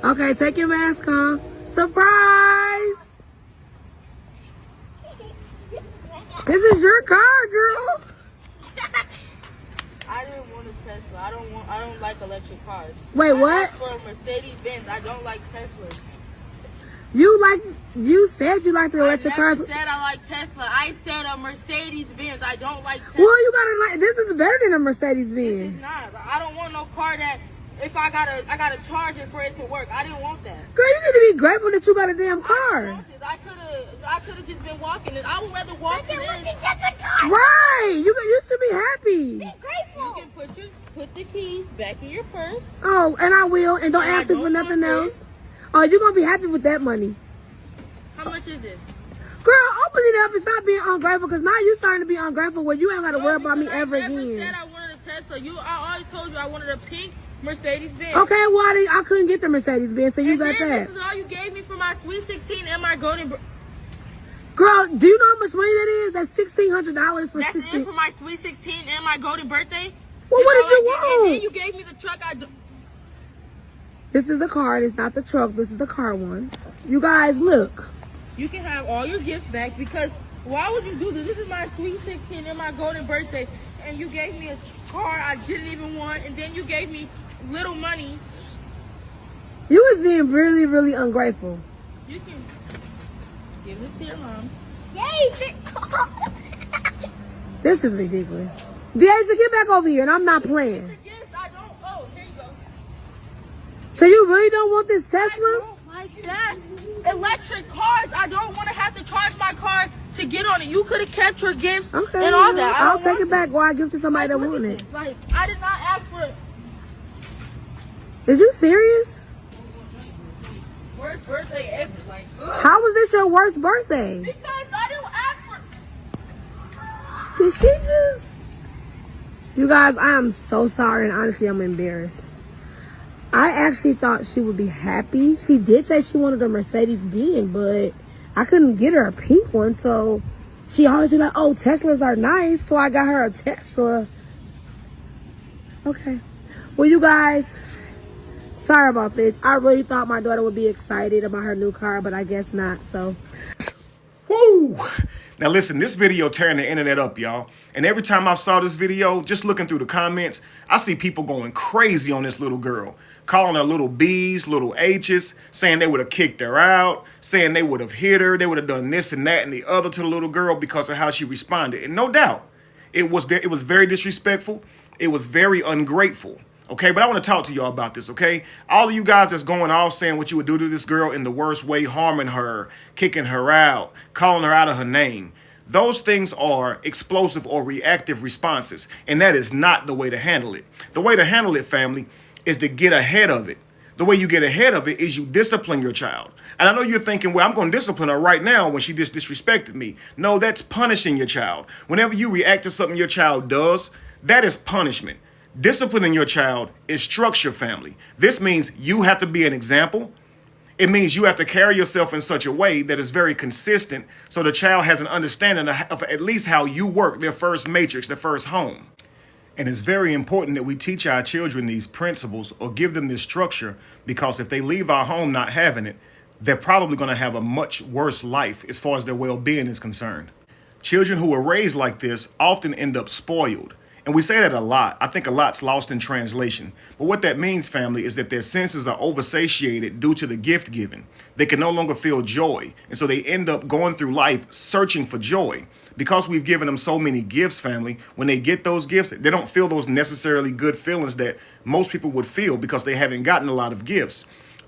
Okay, take your mask off. Surprise! This is your car, girl. I didn't want a Tesla. I don't like electric cars. Wait, what? For a Mercedes Benz. I don't like Teslas. You said you like the electric cars. I said I like Tesla. I said a Mercedes Benz. I don't like Tesla. Well, you gotta like. This is better than a Mercedes Benz. This is not. I don't want no car that if I gotta charge it for it to work. I didn't want that. Girl, you need to be grateful that you got a damn car. I could have just been walking it. I would rather walk it. Right. You should be happy. Be grateful. You can put the keys back in your purse. Oh, and I will. And don't ask me for nothing else. Oh, you're gonna be happy with that money. How much is this? Girl, open it up and stop being ungrateful, because now you starting to be ungrateful where you ain't got to worry about me ever again. I said I wanted a Tesla. I always told you I wanted a pink Mercedes Benz. Okay, well, I couldn't get the Mercedes Benz, so you got that. This is all you gave me for my Sweet 16 and my golden... Girl, do you know how much money that is? That's $1,600 for That's 16. it for my Sweet 16 and my golden birthday? Well, what did you want? And then you gave me the truck. This is the car. It's not the truck. This is the car one. You guys, look. You can have all your gifts back, because why would you do this? This is my Sweet 16 and my golden birthday, and you gave me a car I didn't even want, and then you gave me little money. You was being really, really ungrateful. You can give this to your mom. Yay! This is ridiculous. Deja, get back over here, and I'm not playing. The gifts I don't. Oh, here you go. So you really don't want this I Tesla? don't like that. Electric cars. I don't want to have to charge my car to get on it. You could have kept your gifts Okay, and all that. I'll take it back or I give it to somebody that Look at wanted it. this. Like, I did not ask for it. Is you serious? Worst birthday ever. Like, ugh. How was this your worst birthday? Because I didn't ask for. Did she just... You guys, I am so sorry, and honestly, I'm embarrassed. I actually thought she would be happy. She did say she wanted a Mercedes Benz, but I couldn't get her a pink one, so she always be like, oh, Teslas are nice, so I got her a Tesla. Okay. Well, you guys, sorry about this. I really thought my daughter would be excited about her new car, but I guess not, so. Woo! Now listen, this video tearing the internet up, y'all. And every time I saw this video, just looking through the comments, I see people going crazy on this little girl. Calling her little B's, little H's, saying they would have kicked her out, saying they would have hit her, they would have done this and that and the other to the little girl because of how she responded. And no doubt, it was very disrespectful. It was very ungrateful. Okay, but I want to talk to y'all about this, okay? All of you guys that's going off saying what you would do to this girl in the worst way, harming her, kicking her out, calling her out of her name. Those things are explosive or reactive responses, and that is not the way to handle it. The way to handle it, family, is to get ahead of it. The way you get ahead of it is you discipline your child. And I know you're thinking, well, I'm going to discipline her right now when she just disrespected me. No, that's punishing your child. Whenever you react to something your child does, that is punishment. Disciplining your child is structure, family. This means you have to be an example. It means you have to carry yourself in such a way that is very consistent so the child has an understanding of at least how you work, their first matrix, their first home. And it's very important that we teach our children these principles or give them this structure, because if they leave our home not having it, they're probably going to have a much worse life as far as their well-being is concerned. Children who are raised like this often end up spoiled. And we say that a lot. I think a lot's lost in translation. But what that means, family, is that their senses are oversatiated due to the gift given. They can no longer feel joy. And so they end up going through life searching for joy. Because we've given them so many gifts, family, when they get those gifts, they don't feel those necessarily good feelings that most people would feel because they haven't gotten a lot of gifts.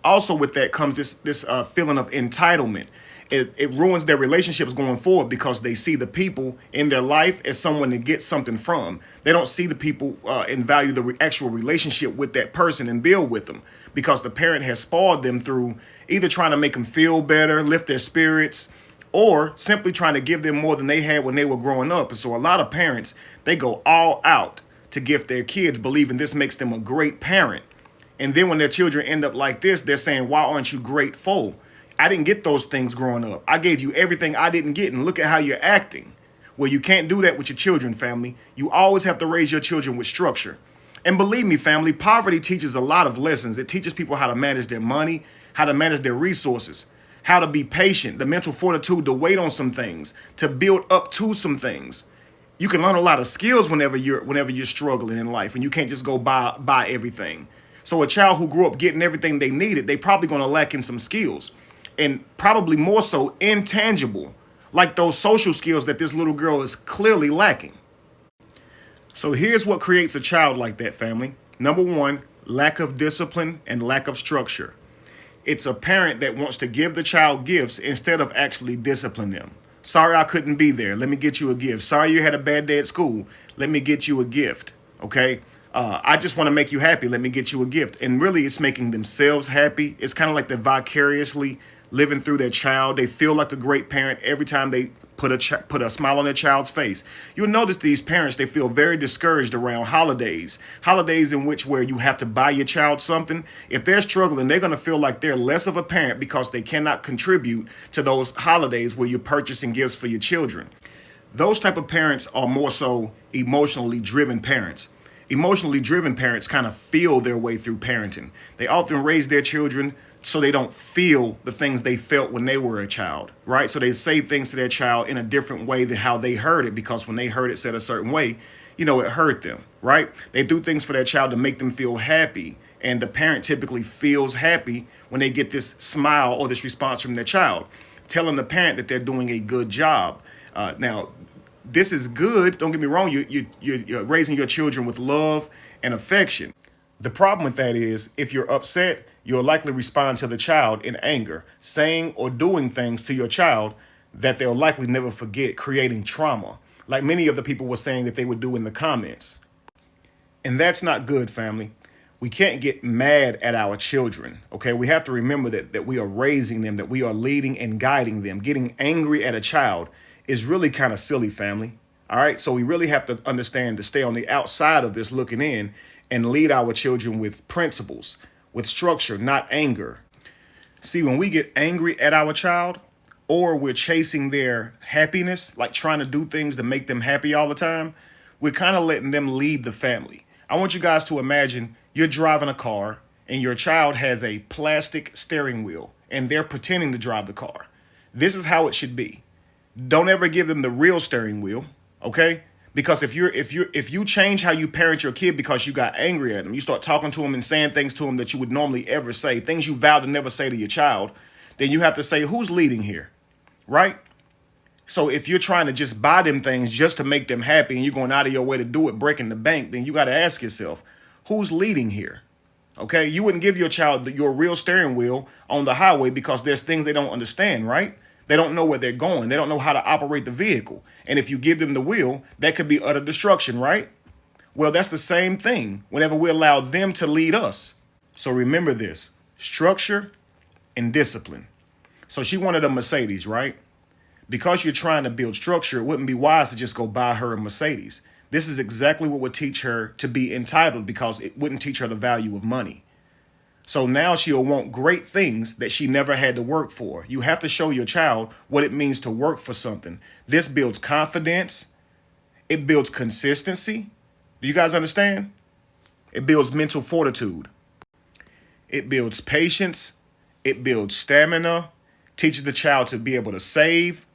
Also with that comes this feeling of entitlement. It ruins their relationships going forward because they see the people in their life as someone to get something from. They don't see the people and value the actual relationship with that person and build with them, because the parent has spoiled them through either trying to make them feel better, lift their spirits, or simply trying to give them more than they had when they were growing up. And so a lot of parents, they go all out to gift their kids, believing this makes them a great parent. And then when their children end up like this, they're saying, why aren't you grateful? I didn't get those things growing up. I gave you everything I didn't get, and look at how you're acting. Well, you can't do that with your children, family. You always have to raise your children with structure. And believe me, family, poverty teaches a lot of lessons. It teaches people how to manage their money, how to manage their resources, how to be patient, the mental fortitude to wait on some things, to build up to some things. You can learn a lot of skills whenever you're struggling in life, and you can't just go buy everything. So a child who grew up getting everything they needed, they probably going to lack in some skills, and probably more so intangible, like those social skills that this little girl is clearly lacking. So here's what creates a child like that, family. Number one, lack of discipline and lack of structure. It's a parent that wants to give the child gifts instead of actually discipline them. Sorry I couldn't be there. Let me get you a gift. Sorry you had a bad day at school. Let me get you a gift. Okay? I just want to make you happy. Let me get you a gift. And really, it's making themselves happy. It's kind of like they're vicariously living through their child. They feel like a great parent every time they put a smile on their child's face. You'll notice these parents, they feel very discouraged around holidays in which where you have to buy your child something. If they're struggling, they're going to feel like they're less of a parent because they cannot contribute to those holidays where you're purchasing gifts for your children. Those type of parents are more so emotionally driven parents. Emotionally driven parents kind of feel their way through parenting. They often raise their children so they don't feel the things they felt when they were a child, right? So they say things to their child in a different way than how they heard it, because when they heard it said a certain way, it hurt them, right? They do things for their child to make them feel happy. And the parent typically feels happy when they get this smile or this response from their child, telling the parent that they're doing a good job. Now, this is good. Don't get me wrong. You're raising your children with love and affection. The problem with that is if you're upset, you'll likely respond to the child in anger, saying or doing things to your child that they'll likely never forget, creating trauma, like many of the people were saying that they would do in the comments. And that's not good, family. We can't get mad at our children, okay? We have to remember that we are raising them, that we are leading and guiding them. Getting angry at a child is really kind of silly, family. All right, so we really have to understand to stay on the outside of this looking in and lead our children with principles, with structure, not anger. See, when we get angry at our child or we're chasing their happiness, like trying to do things to make them happy all the time, we're kind of letting them lead the family. I want you guys to imagine you're driving a car and your child has a plastic steering wheel and they're pretending to drive the car. This is how it should be. Don't ever give them the real steering wheel, okay? Because if you change how you parent your kid because you got angry at them, you start talking to them and saying things to them that you would normally ever say, things you vowed to never say to your child, then you have to say, who's leading here, right? So if you're trying to just buy them things just to make them happy and you're going out of your way to do it, breaking the bank, then you got to ask yourself, who's leading here? Okay, you wouldn't give your child your real steering wheel on the highway because there's things they don't understand, right? They don't know where they're going. They don't know how to operate the vehicle. And if you give them the wheel, that could be utter destruction, right? Well, that's the same thing whenever we allow them to lead us. So remember this, structure and discipline. So she wanted a Mercedes, right? Because you're trying to build structure, it wouldn't be wise to just go buy her a Mercedes. This is exactly what would teach her to be entitled, because it wouldn't teach her the value of money. So now she'll want great things that she never had to work for. You have to show your child what it means to work for something. This builds confidence. It builds consistency. Do you guys understand? It builds mental fortitude. It builds patience. It builds stamina. Teaches the child to be able to save.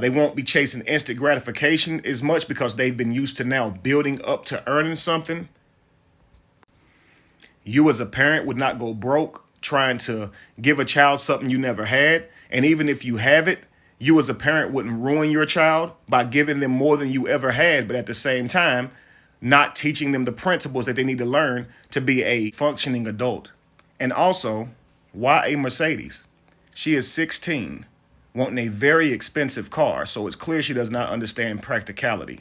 They won't be chasing instant gratification as much because they've been used to now building up to earning something. You as a parent would not go broke trying to give a child something you never had. And even if you have it, you as a parent wouldn't ruin your child by giving them more than you ever had, but at the same time, not teaching them the principles that they need to learn to be a functioning adult. And also, why a Mercedes? She is 16, wanting a very expensive car, so it's clear she does not understand practicality.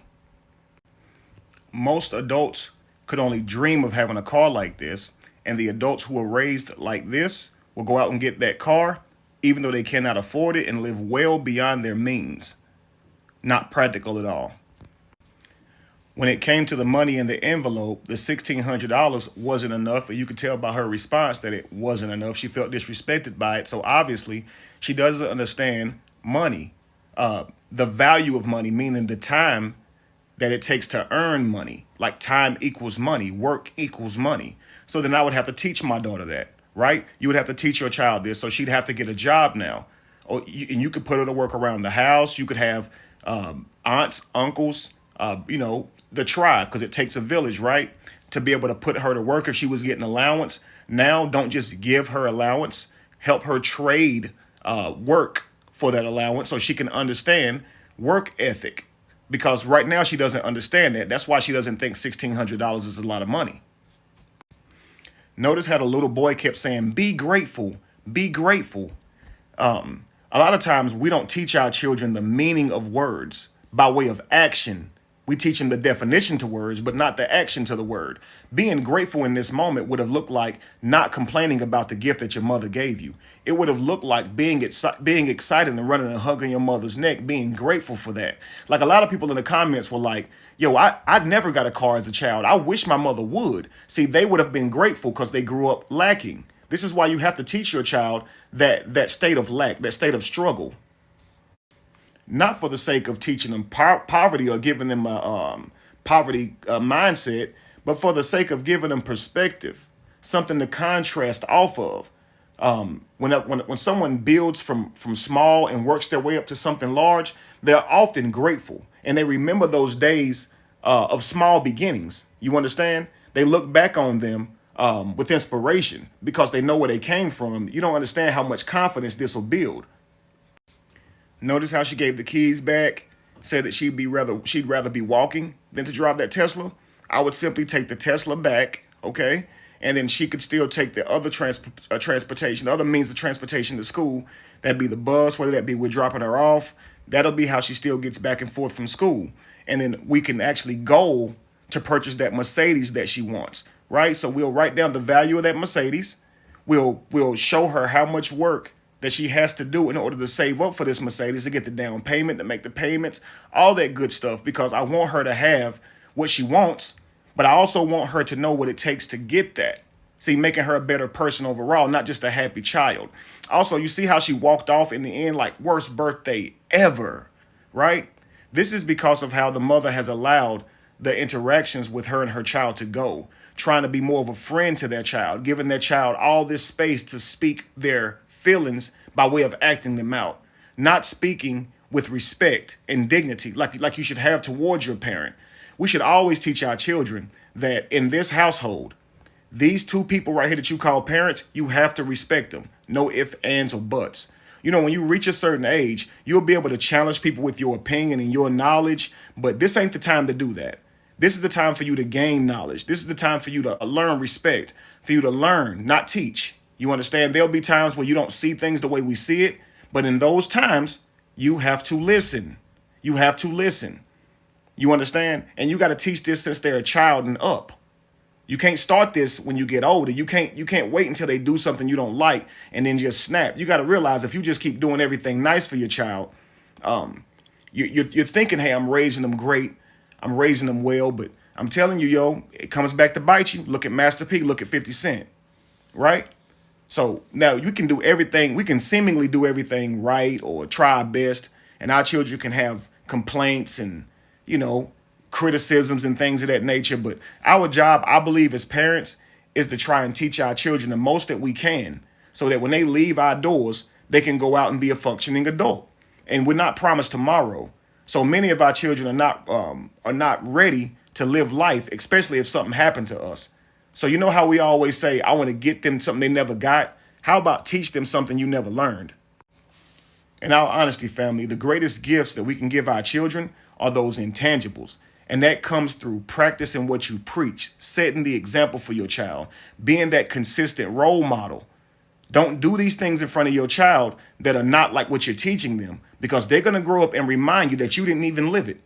Most adults could only dream of having a car like this, and the adults who are raised like this will go out and get that car, even though they cannot afford it, and live well beyond their means. Not practical at all. When it came to the money in the envelope, the $1,600 wasn't enough, and you could tell by her response that it wasn't enough. She felt disrespected by it, so obviously she doesn't understand money, the value of money, meaning the time that it takes to earn money, like time equals money, work equals money. So then I would have to teach my daughter that, right? You would have to teach your child this. So she'd have to get a job now. And you could put her to work around the house. You could have aunts, uncles, the tribe, because it takes a village, right? To be able to put her to work if she was getting allowance. Now, don't just give her allowance. Help her trade work for that allowance so she can understand work ethic. Because right now she doesn't understand that. That's why she doesn't think $1,600 is a lot of money. Notice how the little boy kept saying, be grateful, be grateful. A lot of times we don't teach our children the meaning of words by way of action. We teach them the definition to words, but not the action to the word. Being grateful in this moment would have looked like not complaining about the gift that your mother gave you. It would have looked like being excited and running and hugging your mother's neck, being grateful for that. Like a lot of people in the comments were like, yo, I never got a car as a child. I wish my mother would. See, they would have been grateful because they grew up lacking. This is why you have to teach your child that state of lack, that state of struggle. Not for the sake of teaching them poverty or giving them a poverty mindset, but for the sake of giving them perspective, something to contrast off of. When someone builds from small and works their way up to something large, they're often grateful and they remember those days of small beginnings. You understand? They look back on them with inspiration because they know where they came from. You don't understand how much confidence this will build. Notice how she gave the keys back, said that she'd rather be walking than to drive that Tesla. I would simply take the Tesla back, okay? And then she could still take the other transportation, the other means of transportation to school. That'd be the bus, whether that be we're dropping her off. That'll be how she still gets back and forth from school. And then we can actually go to purchase that Mercedes that she wants, right? So we'll write down the value of that Mercedes. We'll show her how much work that she has to do in order to save up for this Mercedes, to get the down payment, to make the payments, all that good stuff, because I want her to have what she wants, but I also want her to know what it takes to get that. See, making her a better person overall, not just a happy child. Also, you see how she walked off in the end, like worst birthday ever, right? This is because of how the mother has allowed the interactions with her and her child to go, trying to be more of a friend to their child, giving their child all this space to speak their feelings by way of acting them out, not speaking with respect and dignity like you should have towards your parent. We should always teach our children that in this household, these two people right here that you call parents, you have to respect them. No ifs, ands, or buts. You know, when you reach a certain age, you'll be able to challenge people with your opinion and your knowledge, but this ain't the time to do that. This is the time for you to gain knowledge. This is the time for you to learn respect, for you to learn, not teach. You understand? There'll be times where you don't see things the way we see it, but in those times, you have to listen. You have to listen. You understand? And you got to teach this since they're a child and up. You can't start this when you get older. You can't wait until they do something you don't like and then just snap. You got to realize if you just keep doing everything nice for your child, you're thinking, hey, I'm raising them great. I'm raising them well, but I'm telling you, yo, it comes back to bite you. Look at Master P, look at 50 Cent, right? So now you can do everything. We can seemingly do everything right or try our best, and our children can have complaints and, criticisms and things of that nature. But our job, I believe, as parents, is to try and teach our children the most that we can so that when they leave our doors, they can go out and be a functioning adult. And we're not promised tomorrow. So many of our children are not ready to live life, especially if something happened to us. So you know how we always say, I want to get them something they never got? How about teach them something you never learned? In all honesty, family, the greatest gifts that we can give our children are those intangibles. And that comes through practicing what you preach, setting the example for your child, being that consistent role model. Don't do these things in front of your child that are not like what you're teaching them, because they're going to grow up and remind you that you didn't even live it.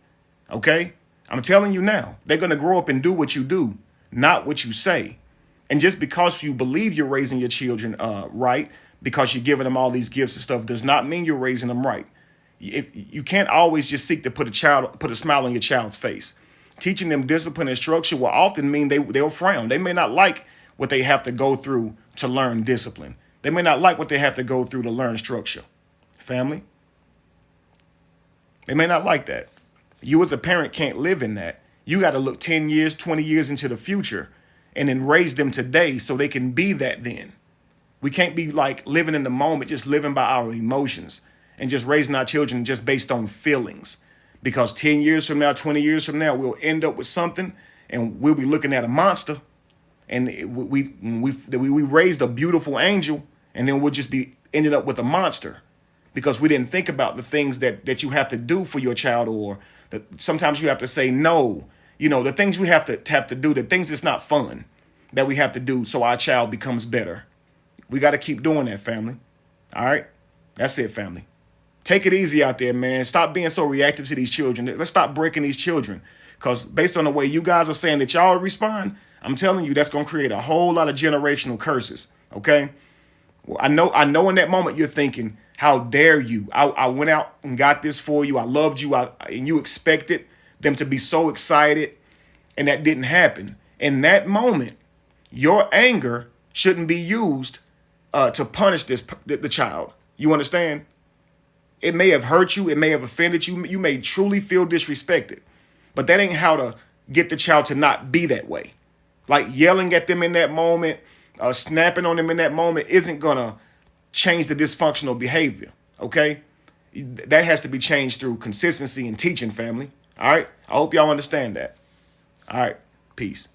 Okay? I'm telling you now, they're going to grow up and do what you do, not what you say. And just because you believe you're raising your children right, because you're giving them all these gifts and stuff, does not mean you're raising them right. You can't always just seek to put a smile on your child's face. Teaching them discipline and structure will often mean they'll frown. They may not like what they have to go through to learn discipline. They may not like what they have to go through to learn structure. Family, they may not like that. You as a parent can't live in that. You got to look 10 years, 20 years into the future and then raise them today so they can be that then. We can't be like living in the moment, just living by our emotions and just raising our children just based on feelings. Because 10 years from now, 20 years from now, we'll end up with something and we'll be looking at a monster. And we raised a beautiful angel and then we'll just be ended up with a monster because we didn't think about the things that you have to do for your child, or that sometimes you have to say no. You know, the things we have to do, the things that's not fun that we have to do so our child becomes better. We got to keep doing that, family. All right? That's it, family. Take it easy out there, man. Stop being so reactive to these children. Let's stop breaking these children. Because based on the way you guys are saying that y'all respond, I'm telling you, that's going to create a whole lot of generational curses. Okay? Well, I know in that moment you're thinking, how dare you? I went out and got this for you. I loved you. And you expected them to be so excited. And that didn't happen. In that moment, your anger shouldn't be used to punish the child. You understand? It may have hurt you. It may have offended you. You may truly feel disrespected. But that ain't how to get the child to not be that way. Like yelling at them in that moment, snapping on them in that moment isn't going to change the dysfunctional behavior. Okay? That has to be changed through consistency and teaching, family. All right? I hope y'all understand that. All right. Peace.